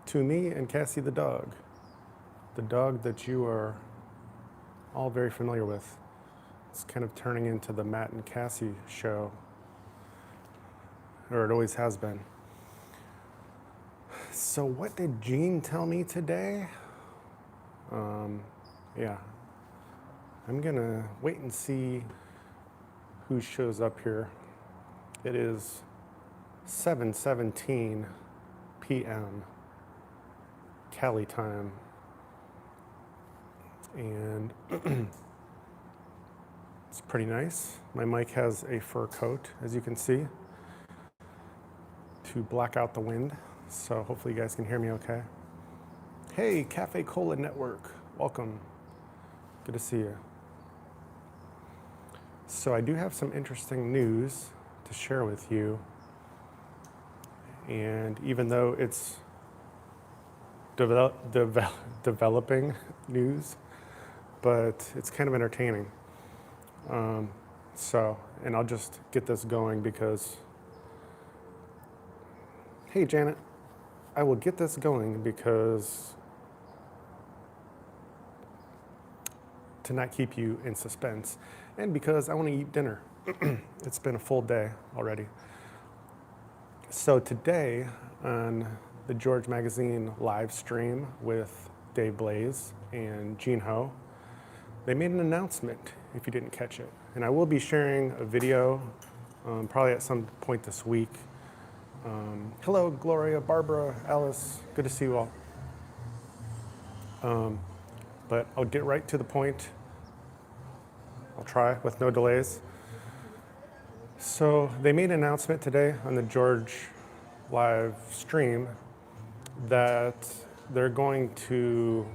to me and Cassie the dog that you are all very familiar with. It's kind of turning into the Matt and Cassie show, or it always has been. So what did Jean tell me today? Yeah, I'm gonna wait and see who shows up here. It is 7:17 p.m. Cali time, and it's pretty nice. My mic has a fur coat, as you can see, to block out the wind, so hopefully you guys can hear me okay. Hey, Cafe Cola Network, welcome. Good to see you. So I do have some interesting news to share with you, and even though it's developing news, but it's kind of entertaining. And I'll just get this going because, hey Janet, I will get this going because to not keep you in suspense, and because I want to eat dinner. It's been a full day already. So today on the George Magazine live stream with Dave Blaze and Gene Ho, they made an announcement, if you didn't catch it. And I will be sharing a video probably at some point this week. Hello, Gloria, Barbara, Alice, good to see you all. But I'll get right to the point. I'll try with no delays. So they made an announcement today on the George live stream that they're going to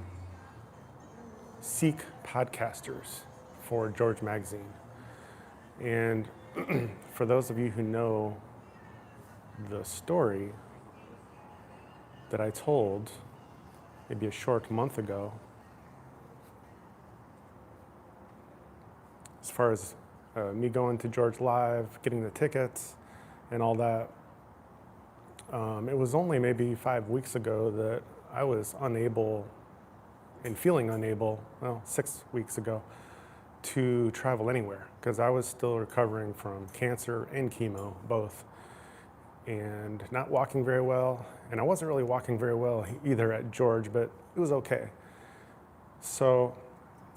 seek podcasters for George Magazine. And for those of you who know the story that I told maybe a short month ago, as far as me going to George Live, getting the tickets and all that, it was only maybe 5 weeks ago that I was unable and feeling unable, well, 6 weeks ago, to travel anywhere because I was still recovering from cancer and chemo, both, and not walking very well. And I wasn't really walking very well either at George, but it was okay. So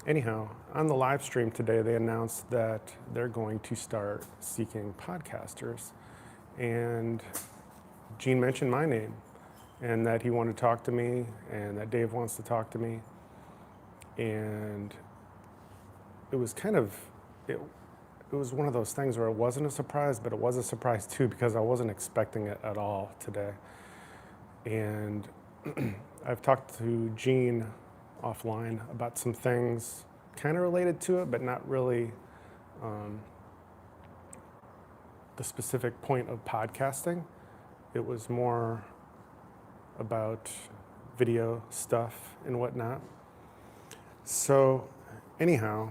anyhow, on the live stream today, they announced that they're going to start seeking podcasters. And Gene mentioned my name and that he wanted to talk to me and that Dave wants to talk to me. And it was kind of, it was one of those things where it wasn't a surprise, but it was a surprise too because I wasn't expecting it at all today. And I've talked to Gene offline about some things kind of related to it, but not really the specific point of podcasting. It was more about video stuff and whatnot. So anyhow,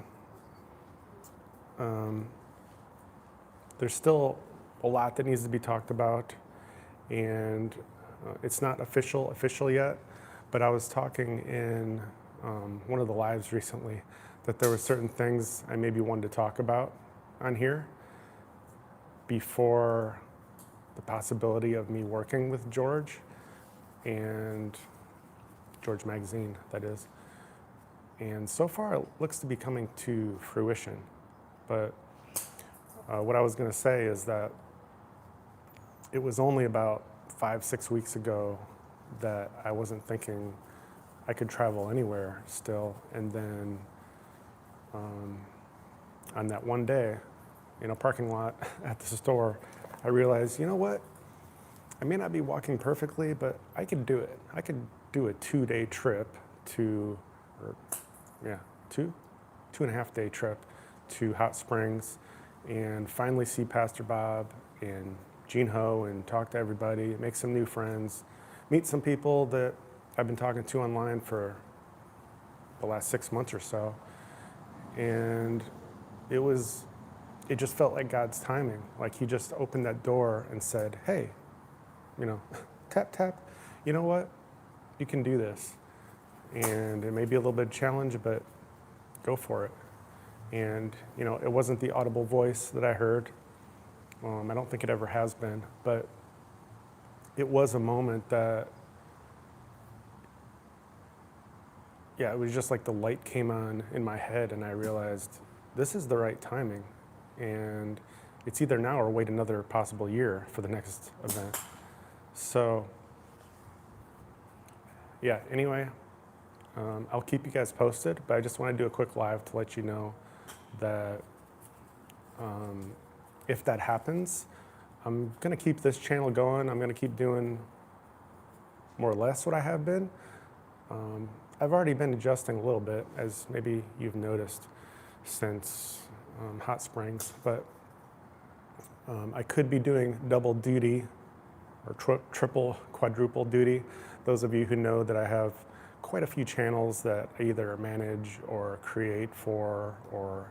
there's still a lot that needs to be talked about, and it's not official yet, but I was talking in one of the lives recently that there were certain things I maybe wanted to talk about on here before the possibility of me working with George and George Magazine, that is. And so far it looks to be coming to fruition. But what I was going to say is that it was only about 5-6 weeks ago that I wasn't thinking I could travel anywhere still. And then on that one day in a parking lot at the store, I realized, you know what? I may not be walking perfectly, but I could do it. I could do a 2-day trip to, or yeah, 2.5 day trip to Hot Springs and finally see Pastor Bob and Gene Ho and talk to everybody, make some new friends, meet some people that I've been talking to online for the last 6 months or so. And it just felt like God's timing. Like he just opened that door and said, hey, you know, tap, tap, you know what? You can do this. And it may be a little bit of a challenge, but go for it. And, you know, it wasn't the audible voice that I heard. I don't think it ever has been, but it was a moment that, yeah, it was just like the light came on in my head and I realized this is the right timing. And it's either now or wait another possible year for the next event. So, yeah, anyway, I'll keep you guys posted, but I just want to do a quick live to let you know that if that happens, I'm going to keep this channel going. I'm going to keep doing more or less what I have been. I've already been adjusting a little bit, as maybe you've noticed since Hot Springs, but I could be doing double duty or triple, quadruple duty. Those of you who know that I have quite a few channels that I either manage or create for or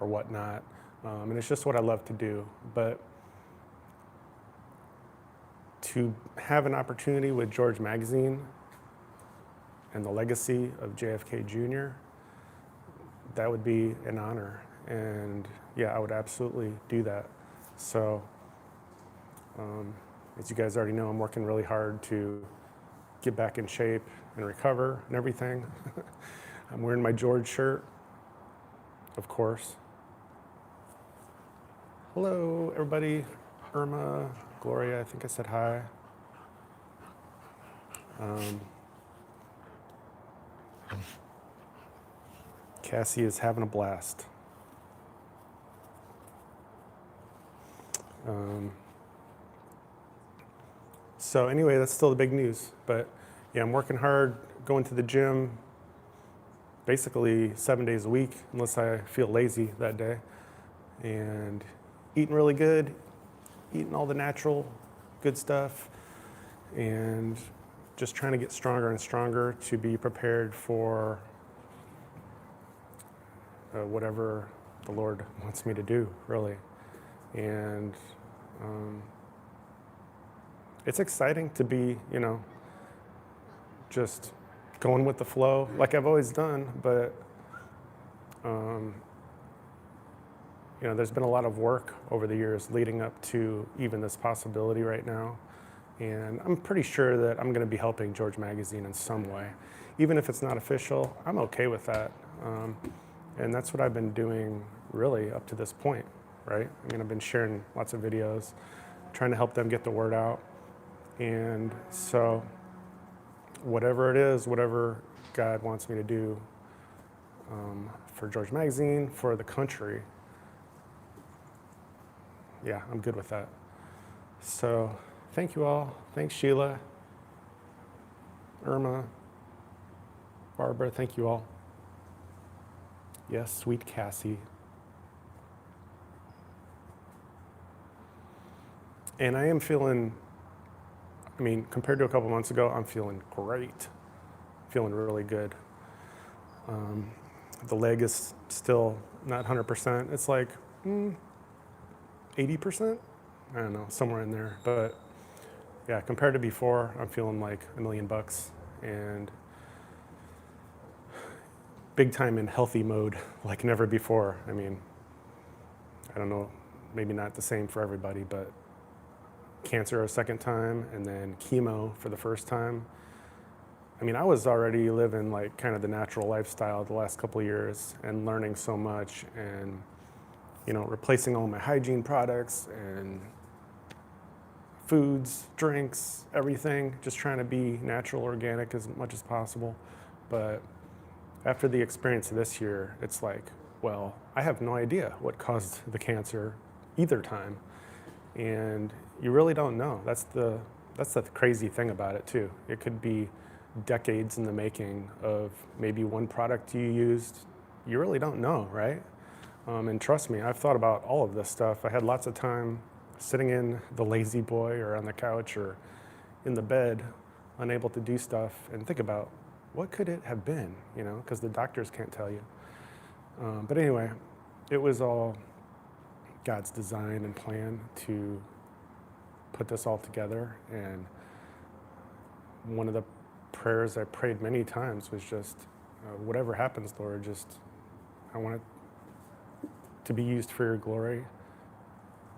whatnot. And it's just what I love to do. But to have an opportunity with George Magazine and the legacy of JFK Jr., that would be an honor. And yeah, I would absolutely do that. So as you guys already know, I'm working really hard to get back in shape and recover and everything. I'm wearing my George shirt, of course. Hello, everybody. Irma, Gloria, I think I said hi. Cassie is having a blast. So anyway, that's still the big news. But yeah, I'm working hard, going to the gym basically 7 days a week, unless I feel lazy that day. And eating really good, eating all the natural good stuff, and just trying to get stronger and stronger to be prepared for whatever the Lord wants me to do, really. And it's exciting to be, you know, just going with the flow like I've always done, but you know, there's been a lot of work over the years leading up to even this possibility right now. And I'm pretty sure that I'm going to be helping George Magazine in some way. Even if it's not official, I'm okay with that. And that's what I've been doing really up to this point, right? I mean, I've been sharing lots of videos, trying to help them get the word out. And so whatever it is, whatever God wants me to do for George Magazine, for the country, yeah, I'm good with that. So thank you all. Thanks, Sheila, Irma, Barbara, thank you all. Yes, sweet Cassie. And I am feeling, I mean, compared to a couple months ago, I'm feeling great. Feeling really good. The leg is still not 100%. It's like 80%? I don't know, somewhere in there. But yeah, compared to before, I'm feeling like $1 million and big time in healthy mode like never before. I mean, I don't know, maybe not the same for everybody, but cancer a second time and then chemo for the first time. I mean, I was already living like kind of the natural lifestyle the last couple of years and learning so much and, you know, replacing all my hygiene products and foods, drinks, everything, just trying to be natural, organic as much as possible. But after the experience of this year, it's like, well, I have no idea what caused the cancer either time. And you really don't know. That's the crazy thing about it too. It could be decades in the making of maybe one product you used. You really don't know, right? And trust me, I've thought about all of this stuff. I had lots of time sitting in the lazy boy or on the couch or in the bed, unable to do stuff and think about what could it have been, you know, because the doctors can't tell you. But anyway, it was all God's design and plan to put this all together. And one of the prayers I prayed many times was just, whatever happens, Lord, just, I want it to be used for your glory.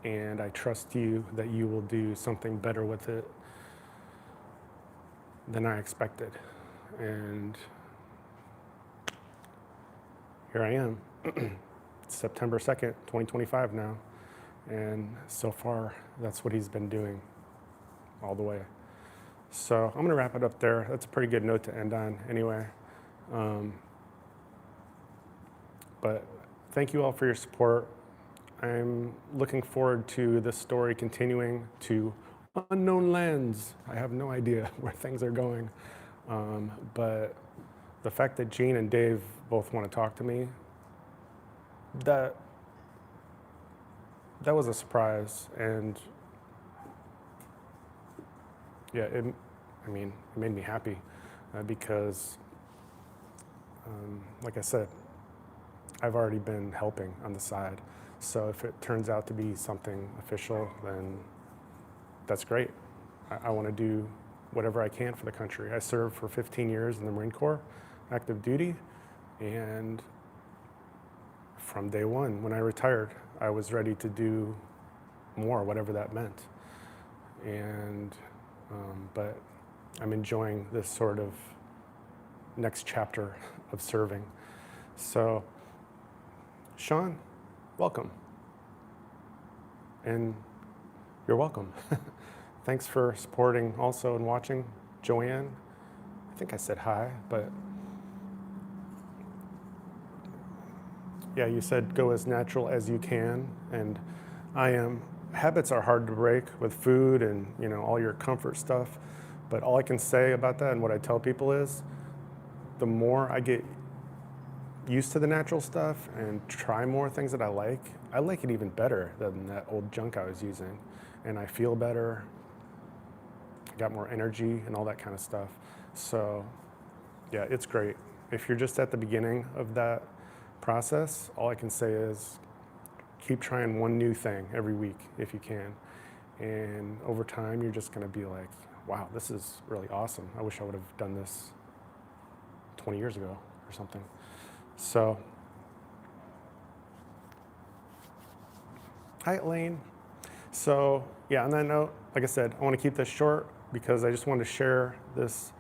And I trust you that you will do something better with it than I expected. And here I am. It's September 2nd, 2025 now. And so far, that's what he's been doing all the way. So I'm going to wrap it up there. That's a pretty good note to end on anyway. But thank you all for your support. I'm looking forward to this story continuing to unknown lands. I have no idea where things are going. But the fact that Gene and Dave both want to talk to me, that was a surprise. And yeah, it made me happy because, like I said, I've already been helping on the side. So if it turns out to be something official, then that's great. I want to do whatever I can for the country. I served for 15 years in the Marine Corps, active duty, and from day one, when I retired, I was ready to do more, whatever that meant. And, but I'm enjoying this sort of next chapter of serving. So, Sean, welcome. And you're welcome. Thanks for supporting also and watching. Joanne, I think I said hi, but yeah, you said go as natural as you can, and I am. Habits are hard to break with food and, you know, all your comfort stuff, but all I can say about that and what I tell people is the more I get used to the natural stuff and try more things that I like it even better than that old junk I was using, and I feel better. I got more energy and all that kind of stuff. So yeah, it's great. If you're just at the beginning of that process, all I can say is keep trying one new thing every week if you can. And over time, you're just going to be like, wow, this is really awesome. I wish I would have done this 20 years ago or something. So, hi, Elaine. So, yeah, on that note, like I said, I want to keep this short because I just wanted to share this.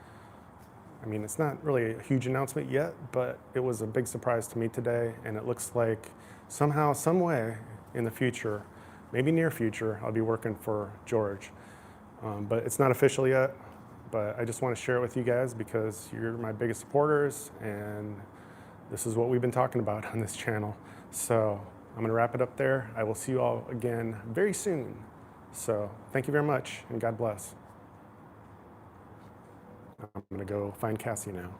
I mean, it's not really a huge announcement yet, but it was a big surprise to me today, and it looks like somehow, some way in the future, maybe near future, I'll be working for George. But it's not official yet, but I just want to share it with you guys because you're my biggest supporters, and this is what we've been talking about on this channel. So I'm going to wrap it up there. I will see you all again very soon. So thank you very much, and God bless. I'm going to go find Cassie now.